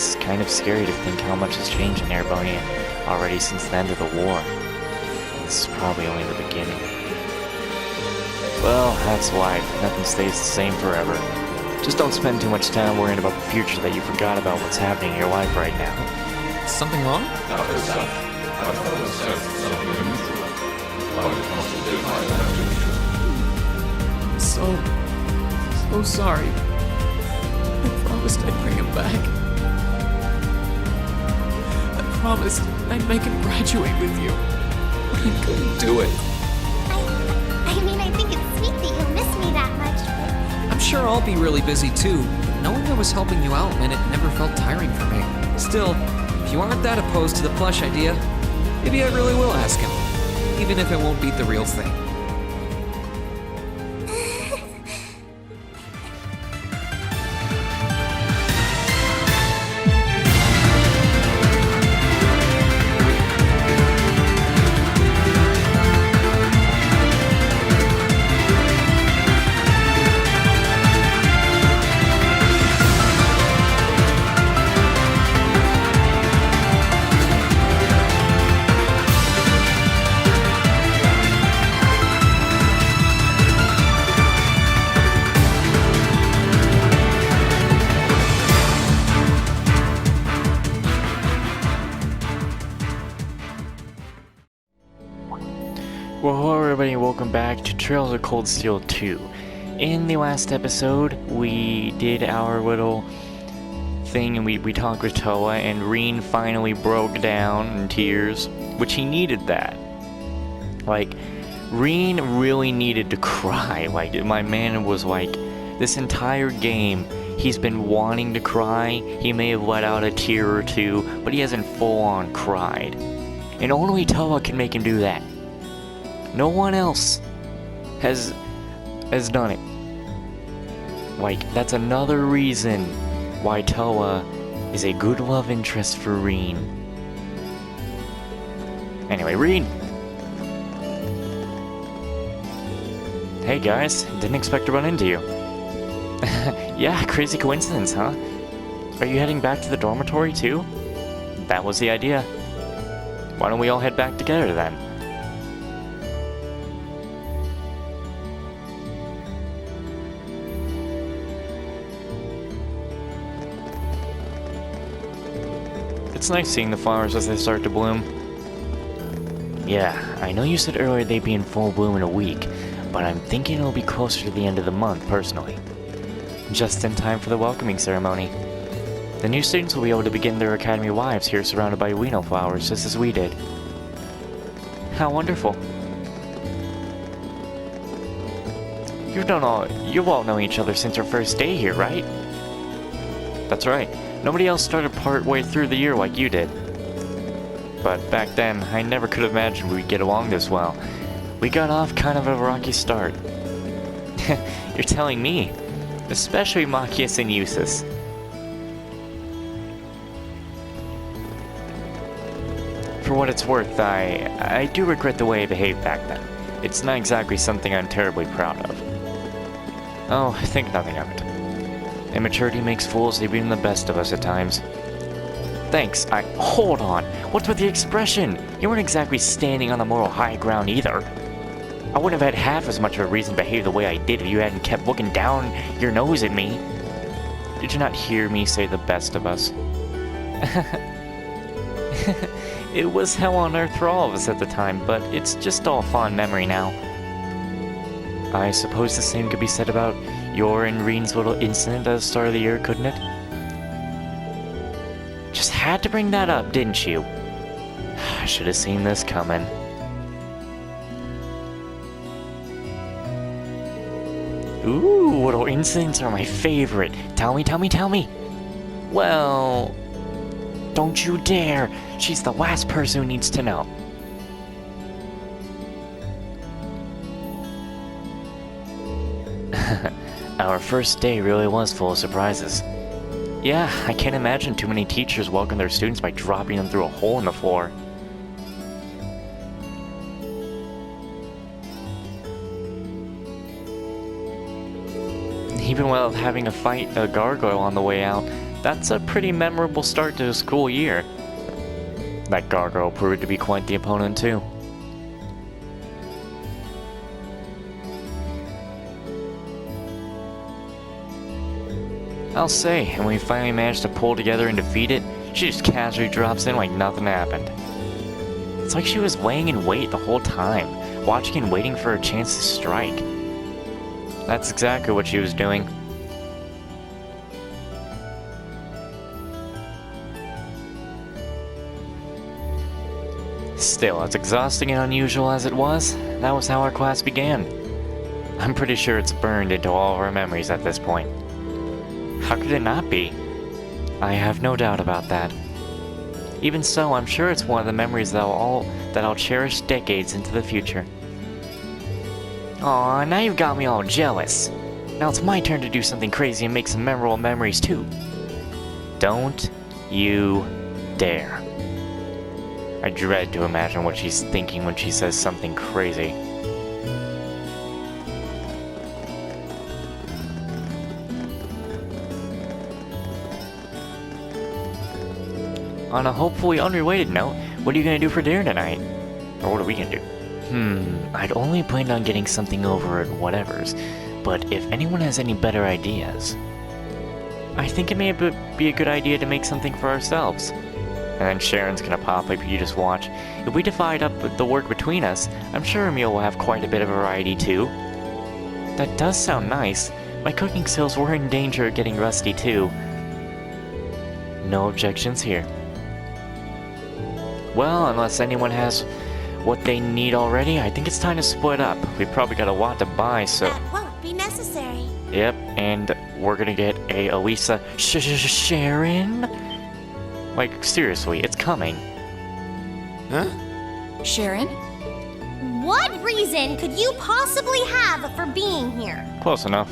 it's kind of scary to think how much has changed in Airbonia already since the end of the war. This is probably only the beginning. Well, that's life. Nothing stays the same forever. Just don't spend too much time worrying about the future that you forgot about what's happening in your life right now. Something wrong? So sorry. I promised I'd bring him back. I promised I'd make him graduate with you. But I couldn't do it. I think it's sweet that you miss me that much, but... I'm sure I'll be really busy too, but knowing I was helping you out meant it never felt tiring for me. Still, if you aren't that opposed to the plush idea, maybe I really will ask him, even if it won't beat the real thing. Well, hello everybody, welcome back to Trails of Cold Steel 2. In the last episode, we did our little thing and we talked with Toa, and Reen finally broke down in tears, which he needed that. Like, Reen really needed to cry. Like, my man was like, this entire game, he's been wanting to cry. He may have let out a tear or two, but he hasn't full-on cried. And only Toa can make him do that. No one else has done it. Like, that's another reason why Toa is a good love interest for Reen. Anyway, Reen! Hey guys, didn't expect to run into you. Yeah, crazy coincidence, huh? Are you heading back to the dormitory too? That was the idea. Why don't we all head back together then? It's nice seeing the flowers as they start to bloom. Yeah, I know you said earlier they'd be in full bloom in a week, but I'm thinking it'll be closer to the end of the month, personally. Just in time for the welcoming ceremony. The new students will be able to begin their academy lives here surrounded by Ueno flowers, just as we did. How wonderful. You've all known each other since our first day here, right? That's right. Nobody else started part way through the year like you did. But back then, I never could have imagined we'd get along this well. We got off kind of a rocky start. You're telling me. Especially Machias and Eustace. For what it's worth, I do regret the way I behaved back then. It's not exactly something I'm terribly proud of. Oh, think nothing of it. Immaturity makes fools even the best of us at times. Thanks, hold on! What's with the expression? You weren't exactly standing on the moral high ground either. I wouldn't have had half as much of a reason to behave the way I did if you hadn't kept looking down your nose at me. Did you not hear me say the best of us? It was hell on earth for all of us at the time, but it's just all fond memory now. I suppose the same could be said about your and Reen's little incident at the start of the year, couldn't it? Just had to bring that up, didn't you? I should have seen this coming. Ooh, little incidents are my favorite. Tell me. Well, don't you dare. She's the last person who needs to know. Our first day really was full of surprises. Yeah, I can't imagine too many teachers welcome their students by dropping them through a hole in the floor. Even while having a fight a gargoyle on the way out, That's a pretty memorable start to the school year. That gargoyle proved to be quite the opponent too. I'll say, and when we finally managed to pull together and defeat it, she just casually drops in like nothing happened. It's like she was laying in wait the whole time, watching and waiting for a chance to strike. That's exactly what she was doing. Still, as exhausting and unusual as it was, that was how our class began. I'm pretty sure it's burned into all of our memories at this point. How could it not be? I have no doubt about that. Even so, I'm sure it's one of the memories that I'll cherish decades into the future. Aw, now you've got me all jealous. Now it's my turn to do something crazy and make some memorable memories too. Don't you dare. I dread to imagine what she's thinking when she says something crazy. On a hopefully unrelated note, what are you gonna do for dinner tonight? Or what are we gonna do? I'd only planned on getting something over at whatever's, but if anyone has any better ideas... I think it may be a good idea to make something for ourselves. And then Sharon's gonna pop up, you just watch. If we divide up the work between us, I'm sure a meal will have quite a bit of variety too. That does sound nice. My cooking skills were in danger of getting rusty too. No objections here. Well, unless anyone has what they need already, I think it's time to split up. We've probably got a lot to buy, so... That won't be necessary. Yep, and we're gonna get a Elisa Sharon? Like, seriously, it's coming. Huh? Sharon? What reason could you possibly have for being here? Close enough.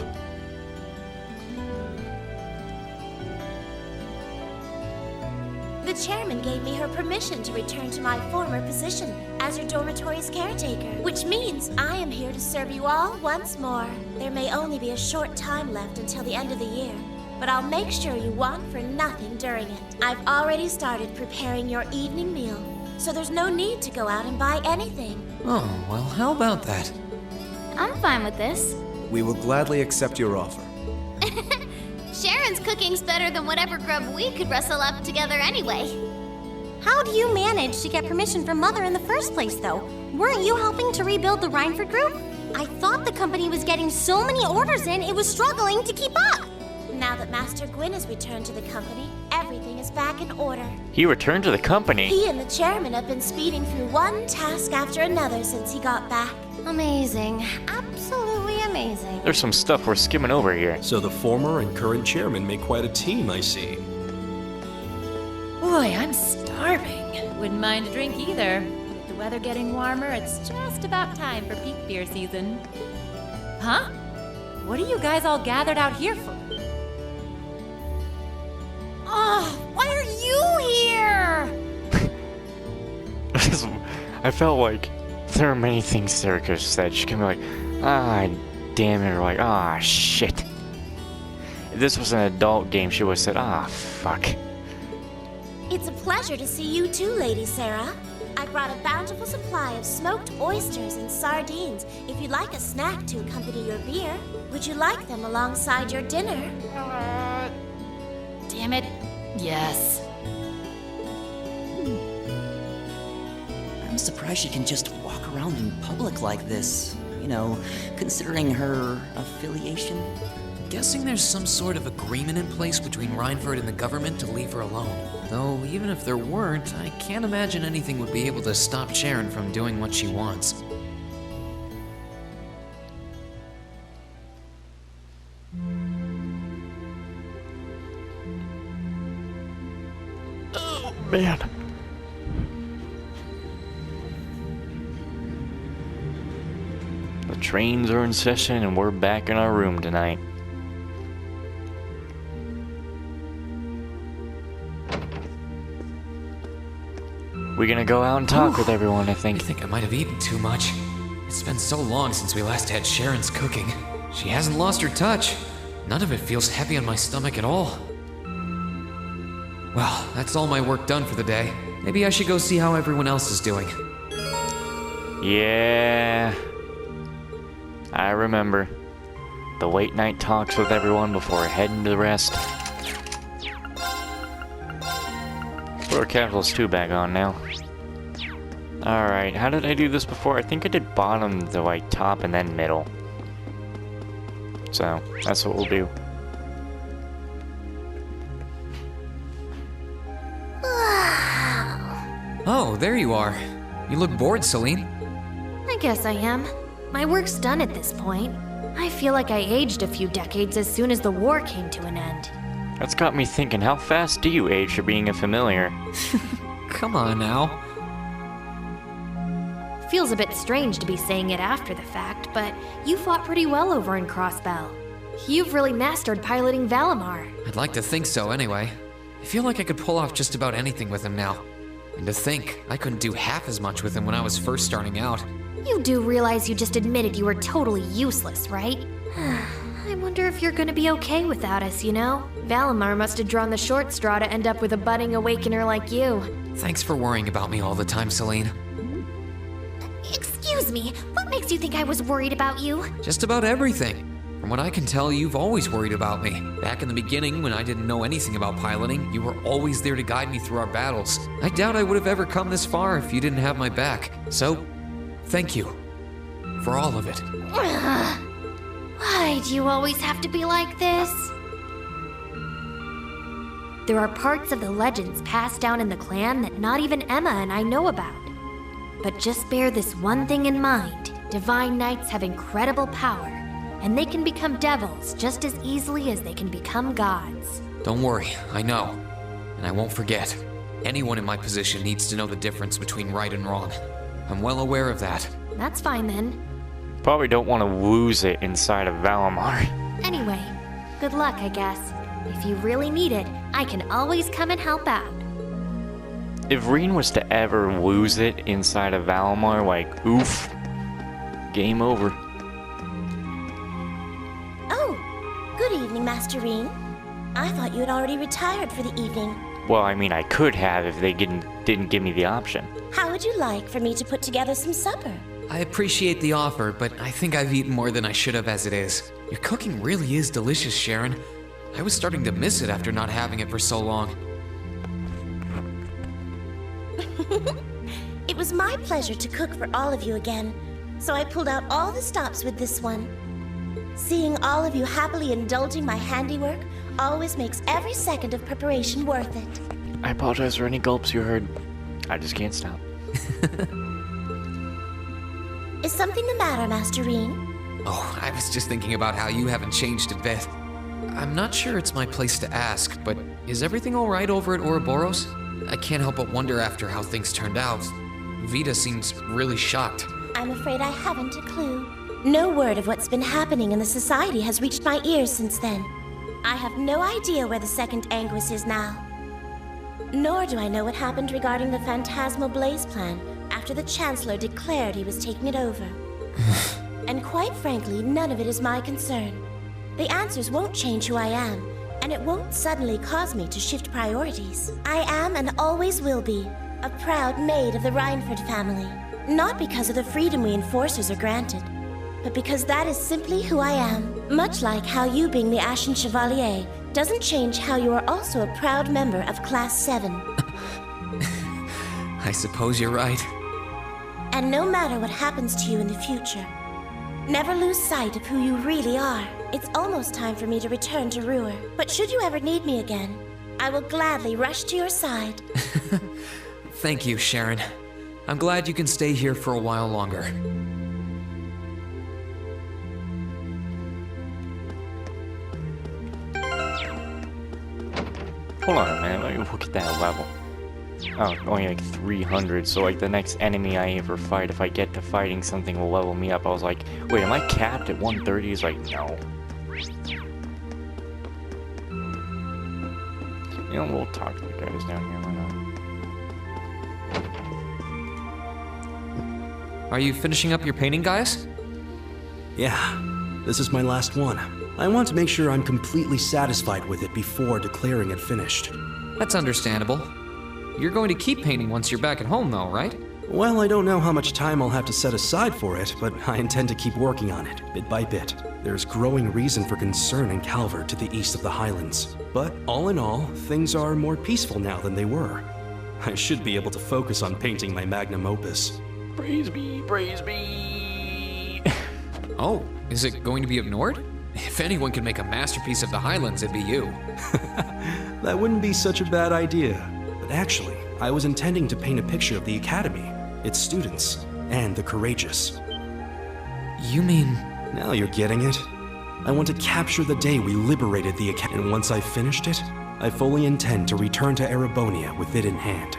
The chairman gave me her permission to return to my former position as your dormitory's caretaker, which means I am here to serve you all once more. There may only be a short time left until the end of the year, but I'll make sure you want for nothing during it. I've already started preparing your evening meal, so there's no need to go out and buy anything. Oh, well, how about that? I'm fine with this. We will gladly accept your offer. Sharon's cooking's better than whatever grub we could rustle up together anyway. How do you manage to get permission from Mother in the first place, though? Weren't you helping to rebuild the Rhineford group? I thought the company was getting so many orders in, it was struggling to keep up. Now that Master Gwyn has returned to the company, everything is back in order. He returned to the company? He and the chairman have been speeding through one task after another since he got back. Amazing. Absolutely amazing. There's some stuff we're skimming over here. So the former and current chairman make quite a team, I see. Boy, I'm starving. Wouldn't mind a drink either. With the weather getting warmer, it's just about time for peak beer season. Huh? What are you guys all gathered out here for? Oh, why are you here? I felt like there are many things Sarah could have said. She could be like, ah, damn it, or like, ah, shit. If this was an adult game, she would have said, ah, fuck. It's a pleasure to see you too, Lady Sarah. I brought a bountiful supply of smoked oysters and sardines if you'd like a snack to accompany your beer. Would you like them alongside your dinner? Damn it. Yes. I'm surprised she can just walk around in public like this. You know, considering her affiliation. Guessing there's some sort of agreement in place between Rhineford and the government to leave her alone. Though, even if there weren't, I can't imagine anything would be able to stop Sharon from doing what she wants. Oh, man. The trains are in session and we're back in our room tonight. We're gonna go out and talk with everyone, I I think. think I might have eaten too much. It's been so long since we last had Sharon's cooking. She hasn't lost her touch. None of it feels heavy on my stomach at all. Well, that's all my work done for the day. Maybe I should go see how everyone else is doing. Yeah. I remember. The late night talks with everyone before heading to the rest. Put our Capitals 2 back on now. Alright, how did I do this before? I think I did bottom to like top and then middle. So, that's what we'll do. Oh, there you are. You look bored, Celine. I guess I am. My work's done at this point. I feel like I aged a few decades as soon as the war came to an end. That's got me thinking, how fast do you age for being a familiar? Come on now. Feels a bit strange to be saying it after the fact, but you fought pretty well over in Crossbell. You've really mastered piloting Valimar. I'd like to think so anyway. I feel like I could pull off just about anything with him now. And to think, I couldn't do half as much with him when I was first starting out. You do realize you just admitted you were totally useless, right? I wonder if you're gonna be okay without us, you know? Valimar must have drawn the short straw to end up with a budding awakener like you. Thanks for worrying about me all the time, Celine. Excuse me, what makes you think I was worried about you? Just about everything. From what I can tell, you've always worried about me. Back in the beginning, when I didn't know anything about piloting, you were always there to guide me through our battles. I doubt I would have ever come this far if you didn't have my back. So, thank you. For all of it. Why do you always have to be like this? There are parts of the legends passed down in the clan that not even Emma and I know about. But just bear this one thing in mind. Divine Knights have incredible power, and they can become devils just as easily as they can become gods. Don't worry, I know. And I won't forget. Anyone in my position needs to know the difference between right and wrong. I'm well aware of that. That's fine then. Probably don't want to lose it inside of Valimar. Anyway, good luck, I guess. If you really need it, I can always come and help out. If Reen was to ever lose it inside of Valimar, like, oof. Game over. Oh, good evening, Master Reen. I thought you had already retired for the evening. Well, I mean, I could have if they didn't give me the option. How would you like for me to put together some supper? I appreciate the offer, but I think I've eaten more than I should have as it is. Your cooking really is delicious, Sharon. I was starting to miss it after not having it for so long. It was my pleasure to cook for all of you again, so I pulled out all the stops with this one. Seeing all of you happily indulging my handiwork always makes every second of preparation worth it. I apologize for any gulps you heard. I just can't stop. Is something the matter, Master Reen? Oh, I was just thinking about how you haven't changed a bit. I'm not sure it's my place to ask, but is everything all right over at Ouroboros? I can't help but wonder after how things turned out. Vita seems really shocked. I'm afraid I haven't a clue. No word of what's been happening in the society has reached my ears since then. I have no idea where the second Anguis is now. Nor do I know what happened regarding the Phantasmal Blaze plan after the Chancellor declared he was taking it over. And quite frankly, none of it is my concern. The answers won't change who I am, and it won't suddenly cause me to shift priorities. I am and always will be a proud maid of the Reinford family. Not because of the freedom we enforcers are granted, but because that is simply who I am. Much like how you being the Ashen Chevalier doesn't change how you are also a proud member of Class 7. I suppose you're right. And no matter what happens to you in the future, never lose sight of who you really are. It's almost time for me to return to Ruhr, but should you ever need me again, I will gladly rush to your side. Thank you, Sharon. I'm glad you can stay here for a while longer. Hold on a minute, let me look at that level. Oh, only like 300, so like the next enemy I ever fight, if I get to fighting something, will level me up. I was like, wait, am I capped at 130? He's like, no. You know, we'll talk to the guys down here, why not? Are you finishing up your painting, guys? Yeah, this is my last one. I want to make sure I'm completely satisfied with it before declaring it finished. That's understandable. You're going to keep painting once you're back at home, though, right? Well, I don't know how much time I'll have to set aside for it, but I intend to keep working on it, bit by bit. There's growing reason for concern in Calvert to the east of the Highlands. But all in all, things are more peaceful now than they were. I should be able to focus on painting my magnum opus. Praise be, praise be. Oh, is it going to be ignored? If anyone can make a masterpiece of the Highlands, it'd be you. That wouldn't be such a bad idea. But actually, I was intending to paint a picture of the Academy, its students, and the courageous. You mean... Now you're getting it. I want to capture the day we liberated the Academy, and once I've finished it, I fully intend to return to Erebonia with it in hand.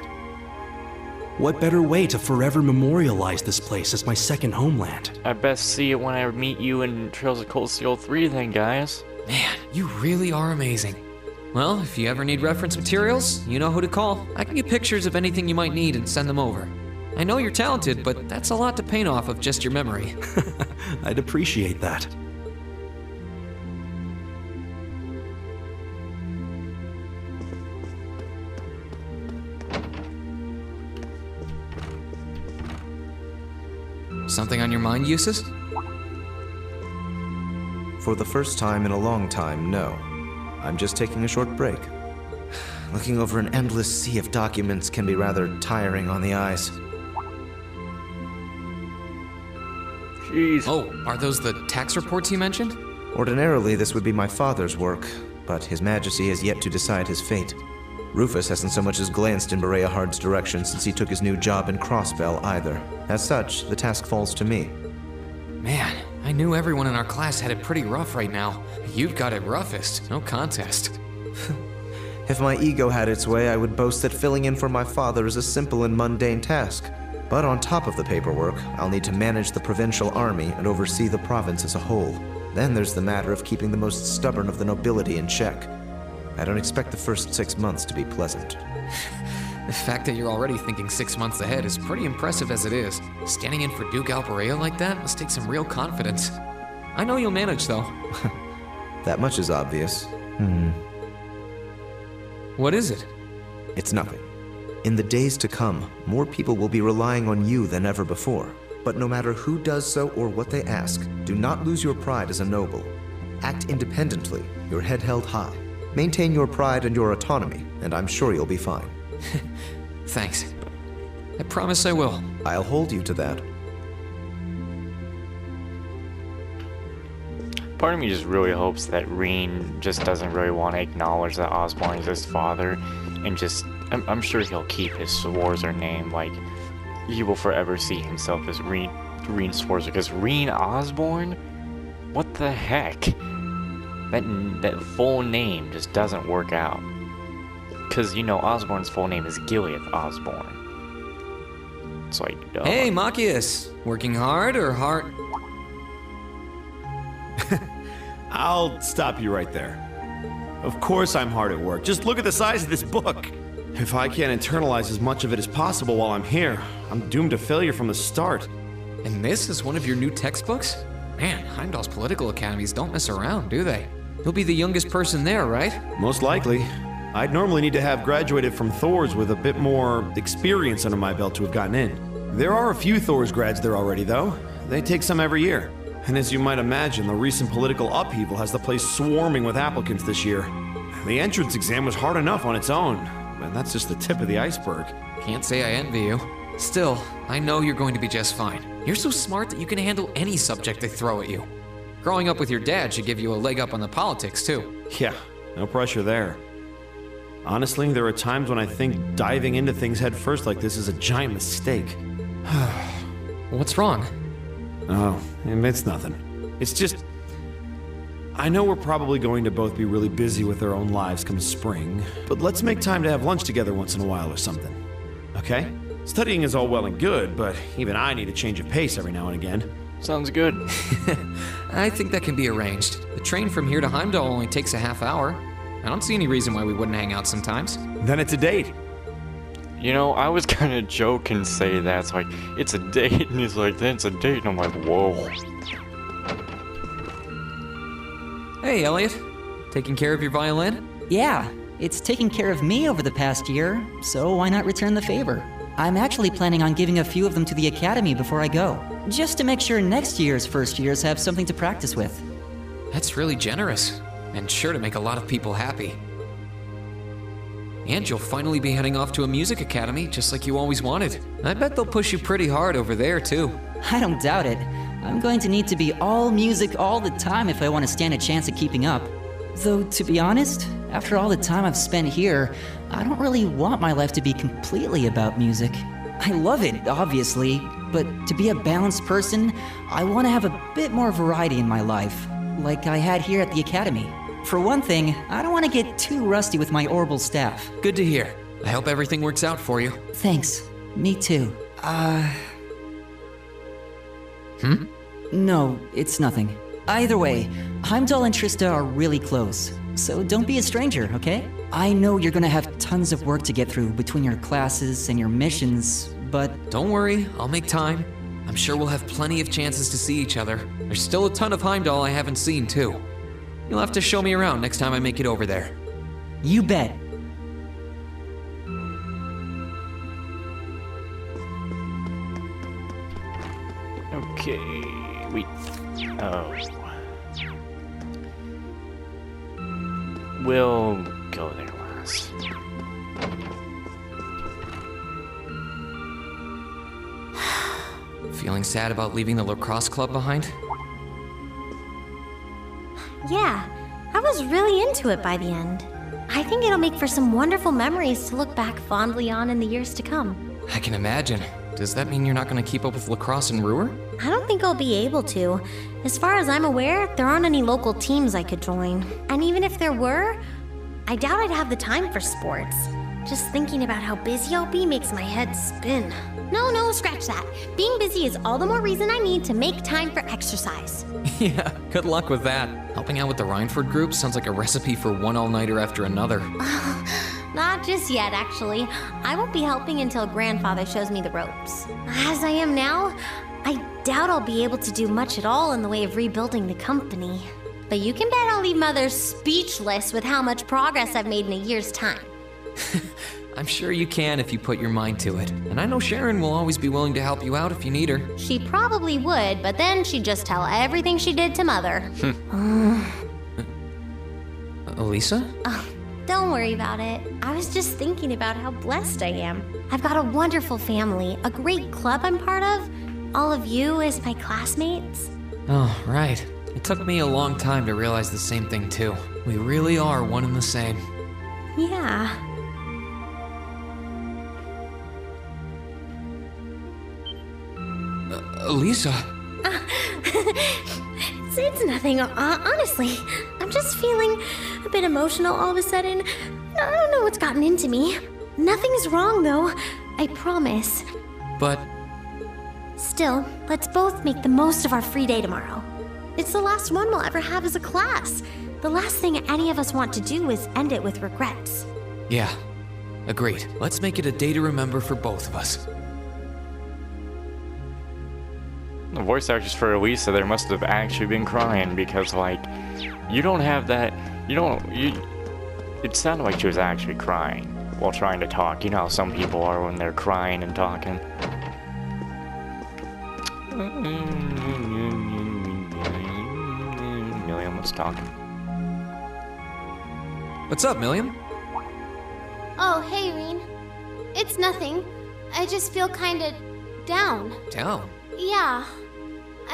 What better way to forever memorialize this place as my second homeland? I best see it when I meet you in Trails of Cold Steel 3 then, guys. Man, you really are amazing. Well, if you ever need reference materials, you know who to call. I can get pictures of anything you might need and send them over. I know you're talented, but that's a lot to paint off of just your memory. I'd appreciate that. Something on your mind, Eustace? For the first time in a long time, no. I'm just taking a short break. Looking over an endless sea of documents can be rather tiring on the eyes. Jeez. Oh, are those the tax reports you mentioned? Ordinarily, this would be my father's work, but His Majesty has yet to decide his fate. Rufus hasn't so much as glanced in Berea Hard's direction since he took his new job in Crossbell either. As such, the task falls to me. Man, I knew everyone in our class had it pretty rough right now. You've got it roughest, no contest. If my ego had its way, I would boast that filling in for my father is a simple and mundane task. But on top of the paperwork, I'll need to manage the provincial army and oversee the province as a whole. Then there's the matter of keeping the most stubborn of the nobility in check. I don't expect the first 6 months to be pleasant. The fact that you're already thinking 6 months ahead is pretty impressive as it is. Standing in for Duke Alperea like that must take some real confidence. I know you'll manage, though. That much is obvious. What is it? It's nothing. In the days to come, more people will be relying on you than ever before. But no matter who does so or what they ask, do not lose your pride as a noble. Act independently, your head held high. Maintain your pride and your autonomy, and I'm sure you'll be fine. Thanks. I promise I will. I'll hold you to that. Part of me just really hopes that Reen just doesn't really want to acknowledge that Osborn is his father, and just, I'm sure he'll keep his Sworzer name, like, he will forever see himself as Reen Sworzer, because Reen Osborn? What the heck? That full name just doesn't work out. Because, you know, Osborn's full name is Gilead Osborn. It's like, duh. Hey, Machias! Working hard or hard? I'll stop you right there. Of course I'm hard at work. Just look at the size of this book. If I can't internalize as much of it as possible while I'm here, I'm doomed to failure from the start. And this is one of your new textbooks? Man, Heimdall's political academies don't mess around, do they? You'll be the youngest person there, right? Most likely. I'd normally need to have graduated from Thor's with a bit more experience under my belt to have gotten in. There are a few Thor's grads there already, though. They take some every year. And as you might imagine, the recent political upheaval has the place swarming with applicants this year. The entrance exam was hard enough on its own, and that's just the tip of the iceberg. Can't say I envy you. Still, I know you're going to be just fine. You're so smart that you can handle any subject they throw at you. Growing up with your dad should give you a leg up on the politics, too. Yeah, no pressure there. Honestly, there are times when I think diving into things head first like this is a giant mistake. What's wrong? Oh, it's nothing. It's just... I know we're probably going to both be really busy with our own lives come spring, but let's make time to have lunch together once in a while or something. Okay? Studying is all well and good, but even I need a change of pace every now and again. Sounds good. I think that can be arranged. The train from here to Heimdall only takes a half hour. I don't see any reason why we wouldn't hang out sometimes. Then it's a date. You know, I was gonna joke and say that. It's like, it's a date, and he's like, then it's a date, and I'm like, whoa. Hey, Elliot. Taking care of your violin? Yeah, It's taken care of me over the past year, so why not return the favor? I'm actually planning on giving a few of them to the Academy before I go, just to make sure next year's first years have something to practice with. That's really generous, and sure to make a lot of people happy. And you'll finally be heading off to a music academy, just like you always wanted. I bet they'll push you pretty hard over there, too. I don't doubt it. I'm going to need to be all music all the time if I want to stand a chance at keeping up. Though, to be honest, after all the time I've spent here, I don't really want my life to be completely about music. I love it, obviously, but to be a balanced person, I want to have a bit more variety in my life, like I had here at the Academy. For one thing, I don't want to get too rusty with my orbital staff. Good to hear. I hope everything works out for you. Thanks. Me too. Hmm? No, it's nothing. Either way, Heimdall and Trista are really close, so don't be a stranger, okay? I know you're gonna have tons of work to get through between your classes and your missions, but... Don't worry, I'll make time. I'm sure we'll have plenty of chances to see each other. There's still a ton of Heimdall I haven't seen, too. You'll have to show me around next time I make it over there. You bet. Okay, we'll go there last. Feeling sad about leaving the lacrosse club behind? Yeah, I was really into it by the end. I think it'll make for some wonderful memories to look back fondly on in the years to come. I can imagine. Does that mean you're not going to keep up with lacrosse and Ruhr? I don't think I'll be able to. As far as I'm aware, there aren't any local teams I could join. And even if there were, I doubt I'd have the time for sports. Just thinking about how busy I'll be makes my head spin. No, scratch that. Being busy is all the more reason I need to make time for exercise. Yeah, good luck with that. Helping out with the Rhineford group sounds like a recipe for one all-nighter after another. Not just yet, actually. I won't be helping until Grandfather shows me the ropes. As I am now, I doubt I'll be able to do much at all in the way of rebuilding the company. But you can bet I'll leave Mother speechless with how much progress I've made in a year's time. I'm sure you can if you put your mind to it. And I know Sharon will always be willing to help you out if you need her. She probably would, but then she'd just tell everything she did to Mother. Elisa? Don't worry about it. I was just thinking about how blessed I am. I've got a wonderful family, a great club I'm part of, all of you as my classmates. Oh, right. It took me a long time to realize the same thing, too. We really are one and the same. Yeah. Elisa? It's nothing, honestly. I'm just feeling a bit emotional all of a sudden. I don't know what's gotten into me. Nothing's wrong, though. I promise. But... Still, let's both make the most of our free day tomorrow. It's the last one we'll ever have as a class. The last thing any of us want to do is end it with regrets. Yeah, agreed. Let's make it a day to remember for both of us. The voice actress for Elisa there must have actually been crying because, like, you don't have that, it sounded like she was actually crying while trying to talk. You know how some people are when they're crying and talking. Milliam was talking. What's up, Milliam? Oh, hey, Reen. It's nothing. I just feel kinda down. Down? Yeah.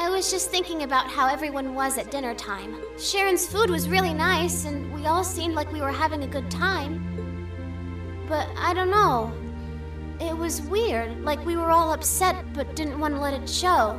I was just thinking about how everyone was at dinner time. Sharon's food was really nice, and we all seemed like we were having a good time. But I don't know. It was weird, like we were all upset but didn't want to let it show.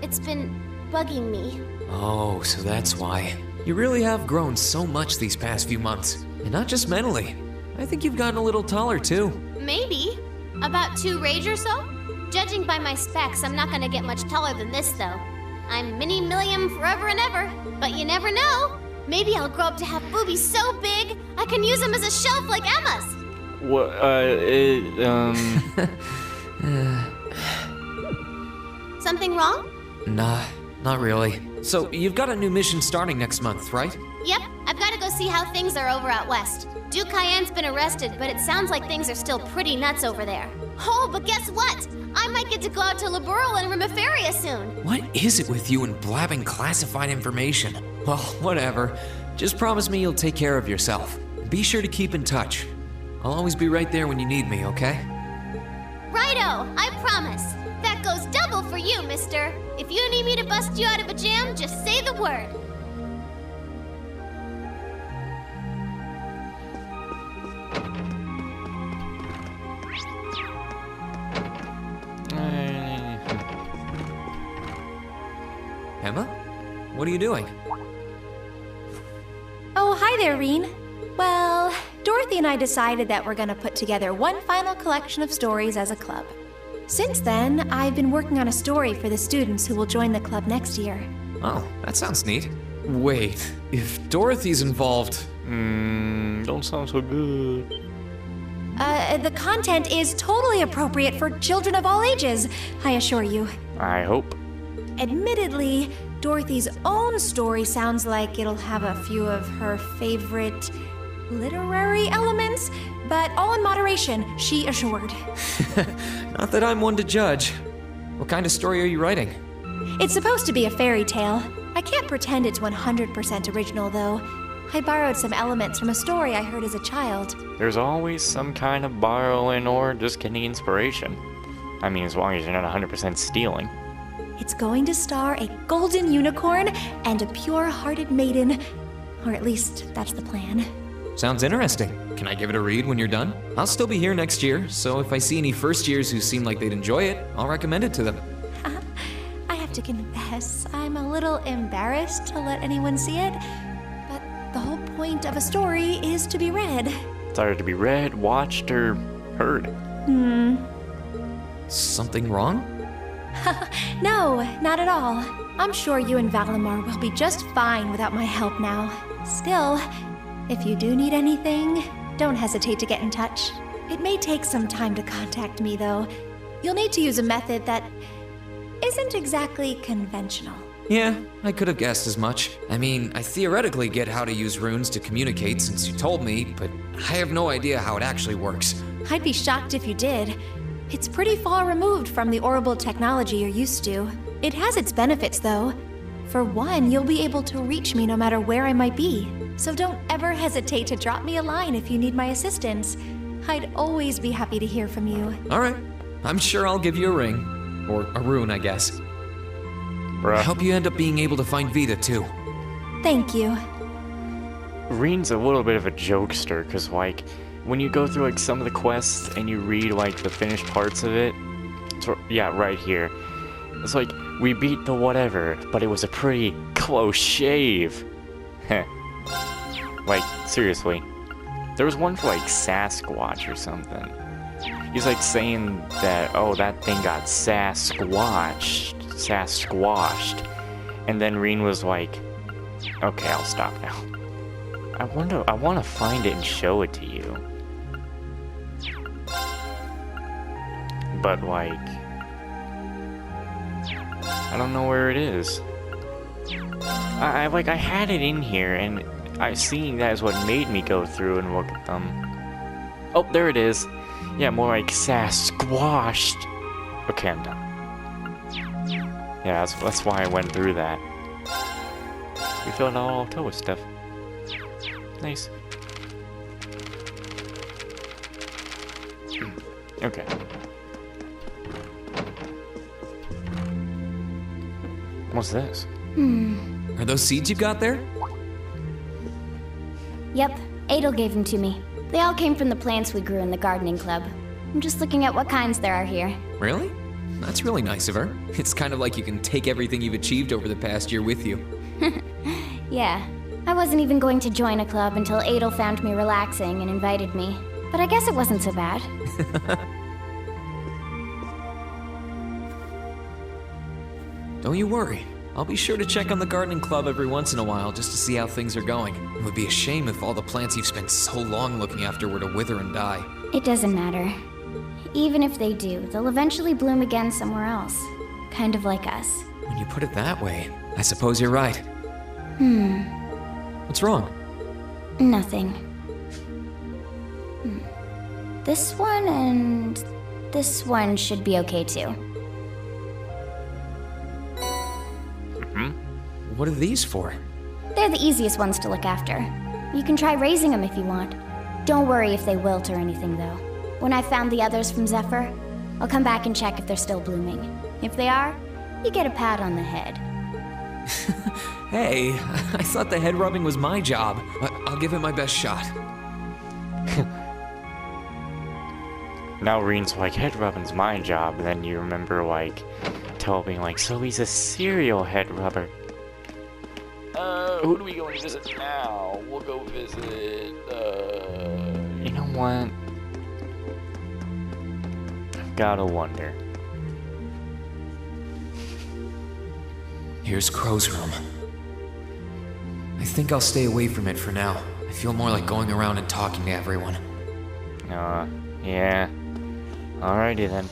It's been bugging me. Oh, so that's why. You really have grown so much these past few months. And not just mentally. I think you've gotten a little taller, too. Maybe. About 2 rage or so? Judging by my specs, I'm not gonna get much taller than this, though. I'm Mini Milliam forever and ever. But you never know. Maybe I'll grow up to have boobies so big, I can use them as a shelf like Emma's. What, Something wrong? Nah, not really. So, you've got a new mission starting next month, right? Yep, I've got to go see how things are over out west. Duke Cayenne's been arrested, but it sounds like things are still pretty nuts over there. Oh, but guess what? I might get to go out to Laburel and Rimaferia soon. What is it with you and blabbing classified information? Well, whatever. Just promise me you'll take care of yourself. Be sure to keep in touch. I'll always be right there when you need me, okay? Righto, I promise. That goes double for you, mister. If you need me to bust you out of a jam, just say the word. Emma? What are you doing? Oh, hi there, Reen. Well, Dorothy and I decided that we're gonna put together one final collection of stories as a club. Since then, I've been working on a story for the students who will join the club next year. Oh, that sounds neat. Wait, if Dorothy's involved... Don't sound so good. The content is totally appropriate for children of all ages, I assure you. I hope. Admittedly, Dorothy's own story sounds like it'll have a few of her favorite literary elements, but all in moderation, she assured. Not that I'm one to judge. What kind of story are you writing? It's supposed to be a fairy tale. I can't pretend it's 100% original, though. I borrowed some elements from a story I heard as a child. There's always some kind of borrowing or just getting inspiration. I mean, as long as you're not 100% stealing. It's going to star a golden unicorn and a pure-hearted maiden. Or at least, that's the plan. Sounds interesting. Can I give it a read when you're done? I'll still be here next year, so if I see any first years who seem like they'd enjoy it, I'll recommend it to them. I have to confess, I'm a little embarrassed to let anyone see it, but the whole point of a story is to be read. It's either to be read, watched, or heard. Something wrong? No, not at all. I'm sure you and Valimar will be just fine without my help now. Still, if you do need anything, don't hesitate to get in touch. It may take some time to contact me, though. You'll need to use a method that isn't exactly conventional. Yeah, I could have guessed as much. I mean, I theoretically get how to use runes to communicate since you told me, but I have no idea how it actually works. I'd be shocked if you did. It's pretty far removed from the orbital technology you're used to. It has its benefits, though. For one, you'll be able to reach me no matter where I might be. So don't ever hesitate to drop me a line if you need my assistance. I'd always be happy to hear from you. All right. I'm sure I'll give you a ring. Or a rune, I guess. Bruh. I hope you end up being able to find Vita, too. Thank you. Reen's a little bit of a jokester, because, like, when you go through, like, some of the quests and you read, like, the finished parts of it, yeah, right here. It's like, we beat the whatever, but it was a pretty close shave. Heh. Like, seriously. There was one for, like, Sasquatch or something. He's, like, saying that, oh, that thing got sasquatched. And then Reen was like, okay, I'll stop now. I want to find it and show it to you. But, like, I don't know where it is. I had it in here, and seeing that is what made me go through and look at them. Oh, there it is. Yeah, more like sasquatched. Okay, I'm done. Yeah, that's why I went through that. We filled out all Toa stuff. Nice. Okay. What's this? Are those seeds you got there? Yep, Adel gave them to me. They all came from the plants we grew in the gardening club. I'm just looking at what kinds there are here. Really? That's really nice of her. It's kind of like you can take everything you've achieved over the past year with you. Yeah, I wasn't even going to join a club until Adel found me relaxing and invited me. But I guess it wasn't so bad. Don't you worry. I'll be sure to check on the gardening club every once in a while just to see how things are going. It would be a shame if all the plants you've spent so long looking after were to wither and die. It doesn't matter. Even if they do, they'll eventually bloom again somewhere else. Kind of like us. When you put it that way, I suppose you're right. What's wrong? Nothing. This one and this one should be okay too. What are these for? They're the easiest ones to look after. You can try raising them if you want. Don't worry if they wilt or anything, though. When I've found the others from Zephyr, I'll come back and check if they're still blooming. If they are, you get a pat on the head. Hey, I thought the head rubbing was my job. I'll give it my best shot. Now Reen's like, head rubbing's my job, and then you remember, like, Toa being like, so he's a serial head rubber. Who do we go and visit now? We'll go visit, you know what? I've gotta wonder. Here's Crow's room. I think I'll stay away from it for now. I feel more like going around and talking to everyone. Yeah. Alrighty then.